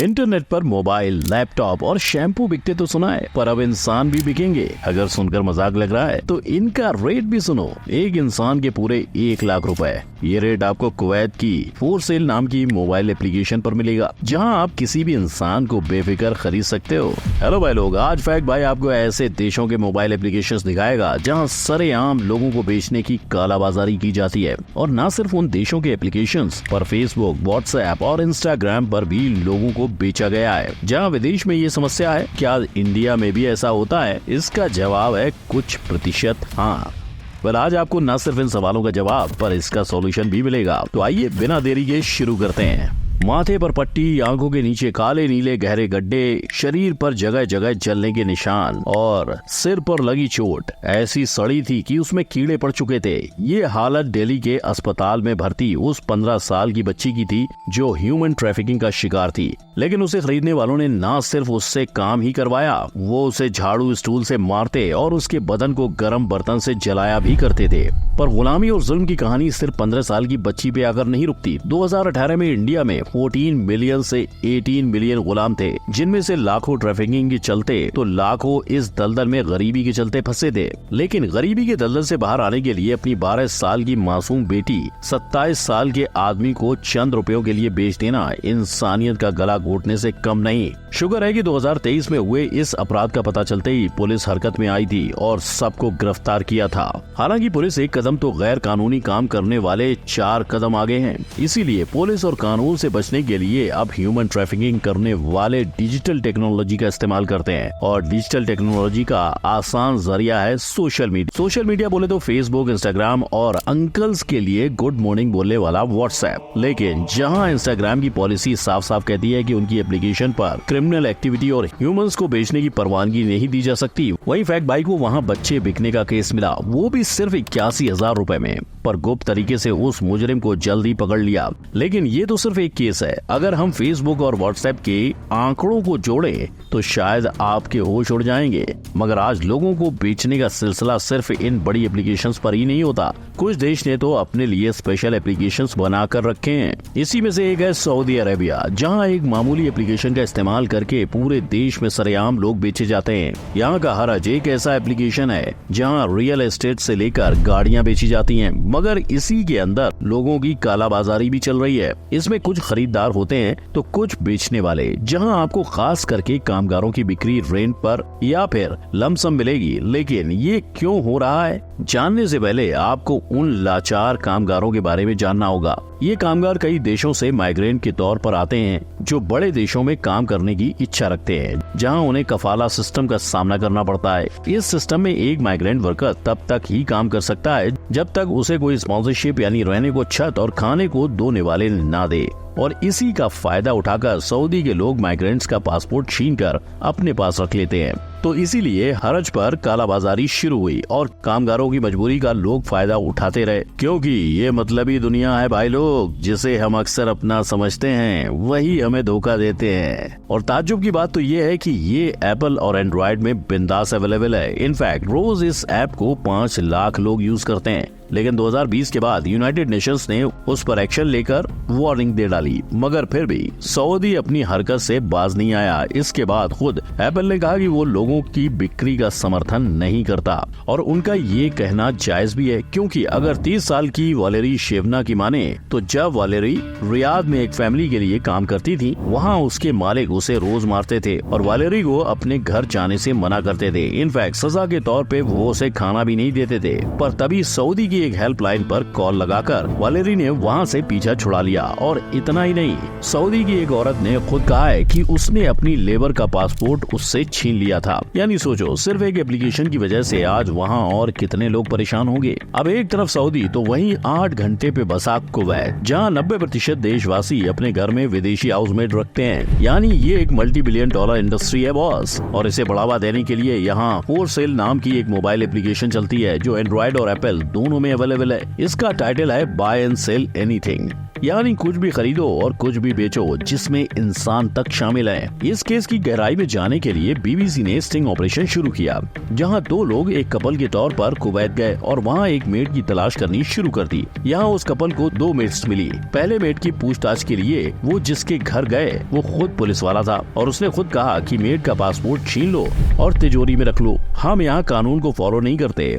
Internet पर mobile, laptop और shampoo बिकते तो सुना है, पर अब इंसान भी बिकेंगे। अगर सुनकर मजाक लग रहा है तो इनका रेट भी सुनो। एक इंसान के पूरे 1 लाख रुपए। ये रेट आपको कुवैत की फोर सेल नाम की मोबाइल एप्लीकेशन पर मिलेगा, जहां आप किसी भी इंसान को बेफिक्र खरीद सकते हो। हेलो भाई लोग, आज फैक्ट भाई आपको ऐसे देशों के मोबाइल एप्लीकेशंस दिखाएगा जहां सरेआम लोगों को बेचने की कालाबाजारी की जाती है। और न सिर्फ उन देशों के एप्लीकेशंस पर फेसबुक, व्हाट्सएप और इंस्टाग्राम पर भी लोगों को बेचा गया है। जहां विदेश में ये समस्या है, क्या इंडिया में भी ऐसा होता है? इसका जवाब है कुछ प्रतिशत हाँ। पर आज आपको न सिर्फ इन सवालों का जवाब पर इसका सॉल्यूशन भी मिलेगा। तो आइए बिना देरी के शुरू करते हैं। माथे पर पट्टी, आंखों के नीचे काले नीले गहरे गड्ढे, शरीर पर जगह जगह जलने के निशान और सिर पर लगी चोट ऐसी सड़ी थी कि उसमें कीड़े पड़ चुके थे। ये हालत दिल्ली के अस्पताल में भर्ती उस 15 साल की बच्ची की थी जो ह्यूमन ट्रैफिकिंग का शिकार थी। लेकिन उसे खरीदने वालों ने न सिर्फ उससे काम ही करवाया, वो उसे झाड़ू स्टूल से मारते और उसके बदन को गर्म बर्तन से जलाया भी करते थे। पर गुलामी और जुल्म की कहानी सिर्फ 15 साल की बच्ची पे आकर नहीं रुकती। 2018 में इंडिया में 14 मिलियन से 18 मिलियन गुलाम थे, जिनमें से लाखों ट्रैफिकिंग के चलते तो लाखों इस दलदल में गरीबी के चलते फंसे थे। लेकिन गरीबी के दलदल से बाहर आने के लिए अपनी 12 साल की मासूम बेटी 27 साल के आदमी को चंद रुपयों के लिए बेच देना इंसानियत का गला घोटने से कम नहीं। शुक्र है कि 2023 में हुए इस अपराध का पता चलते ही पुलिस हरकत में आई थी और सबको गिरफ्तार किया था। हालांकि पुलिस एक कदम तो गैर कानूनी काम करने वाले 4 कदम आगे हैं। इसीलिए पुलिस और कानून से बचने के लिए अब ह्यूमन ट्रैफिकिंग करने वाले डिजिटल टेक्नोलॉजी का इस्तेमाल करते हैं। और डिजिटल टेक्नोलॉजी का आसान जरिया है सोशल मीडिया। सोशल मीडिया बोले तो फेसबुक, इंस्टाग्राम और अंकल्स के लिए गुड मॉर्निंग बोलने वाला व्हाट्सएप। लेकिन जहां इंस्टाग्राम की पॉलिसी साफ साफ कहती है कि उनकी एप्लीकेशन पर क्रिमिनल एक्टिविटी और ह्यूमंस को बेचने की परवानगी नहीं दी जा सकती, वहीं फैक्ट बाई को वहां बच्चे बिकने का केस मिला, वो भी सिर्फ 81,000 रुपए में। पर गुप्त तरीके से उस मुजरिम को जल्दी पकड़ लिया। लेकिन ये तो सिर्फ एक केस है। अगर हम फेसबुक और व्हाट्सएप के आंकड़ों को जोड़ें तो शायद आपके होश उड़ जाएंगे। मगर आज लोगों को बेचने का सिलसिला सिर्फ इन बड़ी एप्लीकेशंस पर ही नहीं होता। कुछ देश ने तो अपने लिए स्पेशल एप्लीकेशंस बना कर रखे हैं। इसी में से एक है सऊदी अरेबिया, जहां एक मामूली एप्लीकेशन का इस्तेमाल करके पूरे देश में सरेआम लोग बेचे जाते हैं। यहाँ का हरज एक ऐसा एप्लीकेशन है जहाँ रियल एस्टेट से लेकर गाड़ियाँ बेची जाती हैं, मगर इसी के अंदर लोगों की कालाबाजारी भी चल रही है। इसमें कुछ खरीदार होते हैं तो कुछ बेचने वाले, जहां आपको खास करके कामगारों की बिक्री रेंट पर या फिर लमसम मिलेगी। लेकिन ये क्यों हो रहा है? जानने से पहले आपको उन लाचार कामगारों के बारे में जानना होगा। ये कामगार कई देशों से माइग्रेंट के तौर पर आते हैं, जो बड़े देशों में काम करने की इच्छा रखते हैं, जहां उन्हें कफाला सिस्टम का सामना करना पड़ता है। इस सिस्टम में एक माइग्रेंट वर्कर तब तक ही काम कर सकता है जब तक उसे कोई स्पॉन्सरशिप यानी रहने को छत और खाने को धोने वाले ना दे। और इसी का फायदा उठाकर सऊदी के लोग माइग्रेंट्स का पासपोर्ट छीनकर अपने पास रख लेते हैं। तो इसीलिए हरज पर कालाबाजारी शुरू हुई और कामगारों की मजबूरी का लोग फायदा उठाते रहे, क्योंकि ये मतलबी दुनिया है भाई लोग, जिसे हम अक्सर अपना समझते हैं वही हमें धोखा देते हैं। और ताज्जुब की बात तो ये है कि ये एप्पल और एंड्रॉइड में बिंदास अवेलेबल है। इनफैक्ट रोज इस ऐप को 5 लाख लोग यूज करते हैं। लेकिन 2020 के बाद यूनाइटेड नेशंस ने उस पर एक्शन लेकर वार्निंग दे डाली, मगर फिर भी सऊदी अपनी हरकत से बाज नहीं आया। इसके बाद खुद एप्पल ने कहा कि वो लोगों की बिक्री का समर्थन नहीं करता, और उनका ये कहना जायज भी है, क्योंकि अगर 30 साल की वालेरी शेवना की माने तो जब वालेरी रियाद में एक फैमिली के लिए काम करती थी, वहाँ उसके मालिक उसे रोज मारते थे और वालेरी को अपने घर जाने से मना करते थे। इनफैक्ट सजा के तौर पे वो उसे खाना भी नहीं देते थे। पर तभी सऊदी की एक हेल्पलाइन पर कॉल लगाकर वालेरी ने वहाँ से पीछा छुड़ा लिया। और इतना ही नहीं, सऊदी की एक औरत ने खुद कहा है कि उसने अपनी लेबर का पासपोर्ट उससे छीन लिया था। यानी सोचो, सिर्फ एक एप्लीकेशन की वजह से आज वहाँ और कितने लोग परेशान होंगे। अब एक तरफ सऊदी तो वहीं 8 घंटे पे बसा कुवैत, जहाँ 90% देशवासी अपने घर में विदेशी हाउसमेट रखते हैं। यानी ये एक मल्टी-बिलियन डॉलर इंडस्ट्री है बॉस। और इसे बढ़ावा देने के लिए यहाँ फोर सेल नाम की एक मोबाइल एप्लीकेशन चलती है, जो एंड्रॉइड और एप्पल दोनों में अवेलेबल है। इसका टाइटल है बाय एंड सेल एनीथिंग। यानी कुछ भी खरीदो और कुछ भी बेचो जिसमें इंसान तक शामिल है। इस केस की गहराई में जाने के लिए बीबीसी ने स्टिंग ऑपरेशन शुरू किया, जहां 2 लोग एक कपल के तौर पर कुवैत गए और वहां एक मेड की तलाश करनी शुरू कर दी। यहाँ उस कपल को 2 मेड्स मिली। पहले मेड की पूछताछ के लिए वो जिसके घर गए वो खुद पुलिस वाला था और उसने खुद कहा कि मेड का पासपोर्ट छीन लो और तिजोरी में रख लो, हम यहाँ कानून को फॉलो नहीं करते।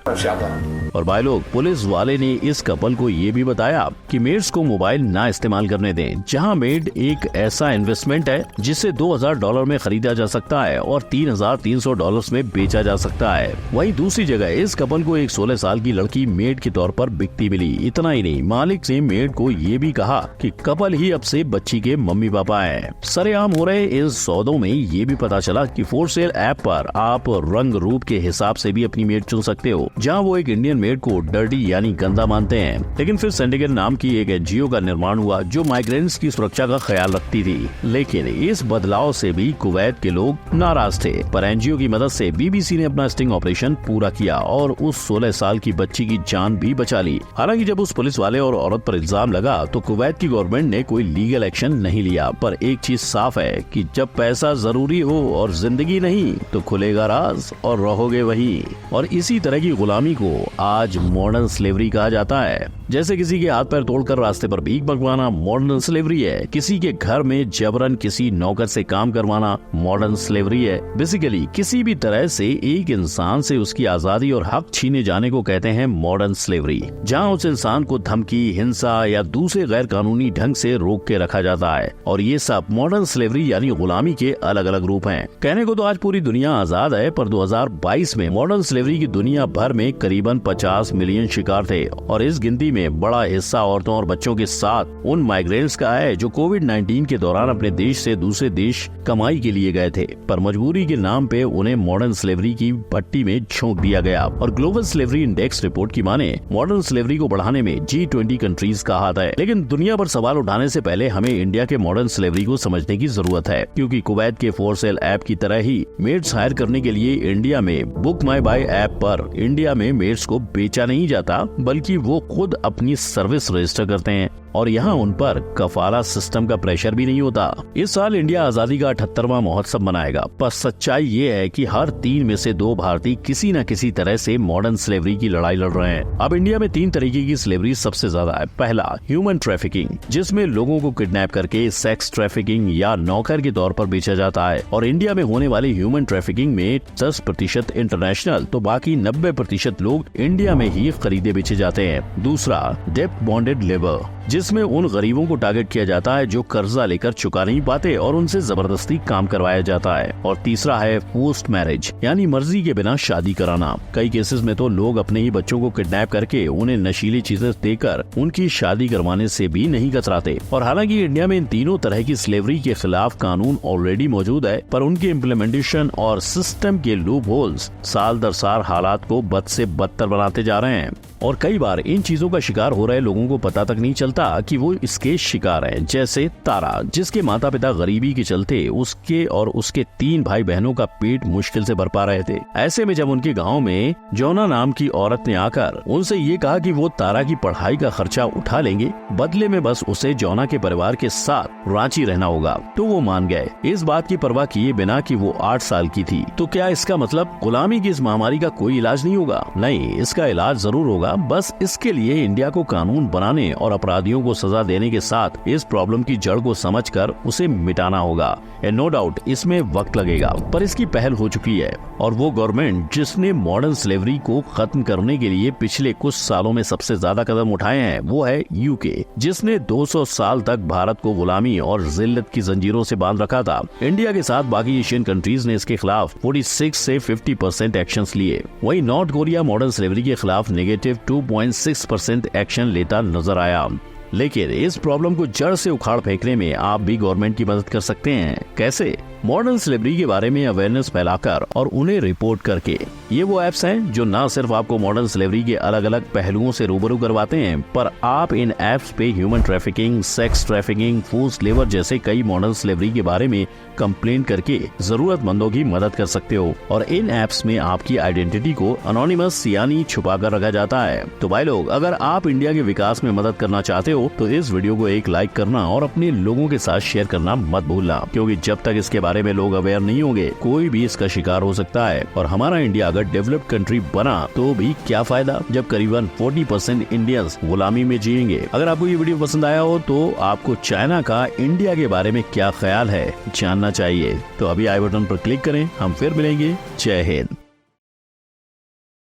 और भाई लोग, पुलिस वाले ने इस कपल को ये भी बताया कि मेड्स को मोबाइल ना इस्तेमाल करने दें, जहां मेड एक ऐसा इन्वेस्टमेंट है जिसे $2000 में खरीदा जा सकता है और $3300 में बेचा जा सकता है। वहीं दूसरी जगह इस कपल को एक 16 साल की लड़की मेड के तौर पर बिकती मिली। इतना ही नहीं, मालिक ने मेड को ये भी कहा कि कपल ही अब से बच्ची के मम्मी पापा हैं। सरेआम हो रहे इस सौदों में ये भी पता चला कि फॉर सेल ऐप पर आप रंग रूप के हिसाब से भी अपनी मेड चुन सकते हो, जहाँ वो एक इंडियन मेड को डर्टी यानी गंदा मानते हैं। लेकिन फिर सिंडिकेट नाम की एक एनजीओ का निर्माण हुआ जो माइग्रेंट्स की सुरक्षा का ख्याल रखती थी। लेकिन इस बदलाव से भी कुवैत के लोग नाराज थे, पर एनजीओ की मदद से बीबीसी ने अपना स्टिंग ऑपरेशन पूरा किया और उस 16 साल की बच्ची की जान भी बचा ली। हालांकि जब उस पुलिस वाले और औरत पर इल्जाम लगा तो कुवैत की गवर्नमेंट ने कोई लीगल एक्शन नहीं लिया। पर एक चीज साफ है कि जब पैसा जरूरी हो और जिंदगी नहीं तो खुलेगा राज और रहोगे वही। और इसी तरह की गुलामी को आज मॉडर्न स्लेवरी कहा जाता है। जैसे किसी के हाथ पैर तोड़कर रास्ते पर भीख मंगवाना मॉडर्न स्लेवरी है, किसी के घर में जबरन किसी नौकर से काम करवाना मॉडर्न स्लेवरी है। बेसिकली किसी भी तरह से एक इंसान से उसकी आजादी और हक छीने जाने को कहते हैं मॉडर्न स्लेवरी, जहां उस इंसान को धमकी, हिंसा या दूसरे गैर कानूनी ढंग से रोक के रखा जाता है। और ये सब मॉडर्न स्लेवरी यानी गुलामी के अलग अलग रूप हैं। कहने को तो आज पूरी दुनिया आजाद है, पर 2022 में मॉडर्न स्लेवरी की दुनिया भर में करीबन 50 मिलियन शिकार थे और इस गिनती में बड़ा हिस्सा औरतों और बच्चों के साथ उन माइग्रेंट्स का है जो कोविड-19 के दौरान अपने देश से दूसरे देश कमाई के लिए गए थे, पर मजबूरी के नाम पे उन्हें मॉडर्न स्लेवरी की भट्टी में झोंक दिया गया। और ग्लोबल स्लेवरी इंडेक्स रिपोर्ट की माने मॉडर्न स्लेवरी को बढ़ाने में G20 कंट्रीज का हाथ है। लेकिन दुनिया पर सवाल उठाने से पहले हमें इंडिया के मॉडर्न स्लेवरी को समझने की जरूरत है, क्योंकि कुवैत के फॉर सेल ऐप की तरह ही मेड्स हायर करने के लिए इंडिया में बुक माई बाय ऐप पर इंडिया में मेड्स को बेचा नहीं जाता, बल्कि वो खुद अपनी सर्विस रजिस्टर करते हैं और यहाँ उन पर कफाला सिस्टम का प्रेशर भी नहीं होता। इस साल इंडिया आजादी का 78वां महोत्सव मनाएगा, पर सच्चाई ये है कि हर 3 में से 2 भारतीय किसी न किसी तरह से मॉडर्न स्लेवरी की लड़ाई लड़ रहे हैं। अब इंडिया में 3 तरीके की स्लेवरी सबसे ज्यादा है। पहला, ह्यूमन ट्रैफिकिंग, जिसमें लोगों को किडनैप करके सेक्स ट्रैफिकिंग या नौकर के तौर पर बेचा जाता है। और इंडिया में होने वाले ह्यूमन ट्रैफिकिंग में 10% इंटरनेशनल तो बाकी 90% लोग इंडिया में ही खरीदे बेचे जाते हैं। दूसरा, डेप्ट बॉन्डेड लेबर, जिसमें उन गरीबों को टारगेट किया जाता है जो कर्जा लेकर चुका नहीं पाते और उनसे जबरदस्ती काम करवाया जाता है। और तीसरा है पोस्ट मैरिज, यानी मर्जी के बिना शादी कराना। कई केसेस में तो लोग अपने ही बच्चों को किडनैप करके उन्हें नशीली चीजें देकर उनकी शादी करवाने से भी नहीं कतराते। और हालांकि इंडिया में इन तीनों तरह की स्लेवरी के खिलाफ कानून ऑलरेडी मौजूद है, पर उनके इम्प्लीमेंटेशन और सिस्टम के लूप होल्स साल दर साल हालात को बद से बदतर बनाते जा रहे हैं। और कई बार इन चीजों का शिकार हो रहे लोगों को पता तक नहीं चलता कि वो इसके शिकार हैं। जैसे तारा, जिसके माता पिता गरीबी के चलते उसके और उसके 3 भाई बहनों का पेट मुश्किल से भर पा रहे थे। ऐसे में जब उनके गांव में जोना नाम की औरत ने आकर उनसे ये कहा कि वो तारा की पढ़ाई का खर्चा उठा लेंगे, बदले में बस उसे जोना के परिवार के साथ रांची रहना होगा, तो वो मान गए, इस बात की परवाह किए बिना कि वो 8 साल की थी। तो क्या इसका मतलब गुलामी की इस महामारी का कोई इलाज नहीं होगा? नहीं, इसका इलाज जरूर होगा। बस इसके लिए इंडिया को कानून बनाने और अपराधियों को सजा देने के साथ इस प्रॉब्लम की जड़ को समझकर उसे मिटाना होगा। नो डाउट इसमें वक्त लगेगा, पर इसकी पहल हो चुकी है। और वो गवर्नमेंट जिसने मॉडर्न स्लेवरी को खत्म करने के लिए पिछले कुछ सालों में सबसे ज्यादा कदम उठाए हैं वो है यूके, जिसने 200 साल तक भारत को गुलामी और जिल्लत की जंजीरों से बांध रखा था। इंडिया के साथ बाकी एशियन कंट्रीज ने इसके खिलाफ 46 से 50% एक्शंस लिए। वहीं नॉर्थ कोरिया मॉडर्न स्लेवरी के खिलाफ नेगेटिव 2.6% एक्शन लेता नजर आया। लेकिन इस प्रॉब्लम को जड़ से उखाड़ फेंकने में आप भी गवर्नमेंट की मदद कर सकते हैं। कैसे? मॉडर्न स्लेवरी के बारे में अवेयरनेस फैलाकर और उन्हें रिपोर्ट करके। ये वो ऐप्स हैं जो न सिर्फ आपको मॉडर्न स्लेवरी के अलग अलग पहलुओं से रूबरू करवाते हैं, पर आप इन ऐप्स पे human trafficking, sex trafficking, forced labour जैसे कई मॉडर्न स्लेवरी के बारे में कंप्लेन करके जरूरतमंदों की मदद कर सकते हो। और इन ऐप्स में आपकी आइडेंटिटी को अनोनिमस यानी छुपा कर रखा जाता है। तो भाई लोग, अगर आप इंडिया के विकास में मदद करना चाहते हो तो इस वीडियो को एक लाइक करना और अपने लोगों के साथ शेयर करना मत भूलना, क्योंकि जब तक इसके बारे में लोग अवेयर नहीं होंगे कोई भी इसका शिकार हो सकता है। और हमारा इंडिया अगर डेवलप्ड कंट्री बना तो भी क्या फायदा, जब करीबन 40% इंडियंस गुलामी में जिएंगे। अगर आपको ये वीडियो पसंद आया हो तो आपको चाइना का इंडिया के बारे में क्या ख्याल है जानना चाहिए। तो अभी आई बटन पर क्लिक करें। हम फिर मिलेंगे। जय हिंद।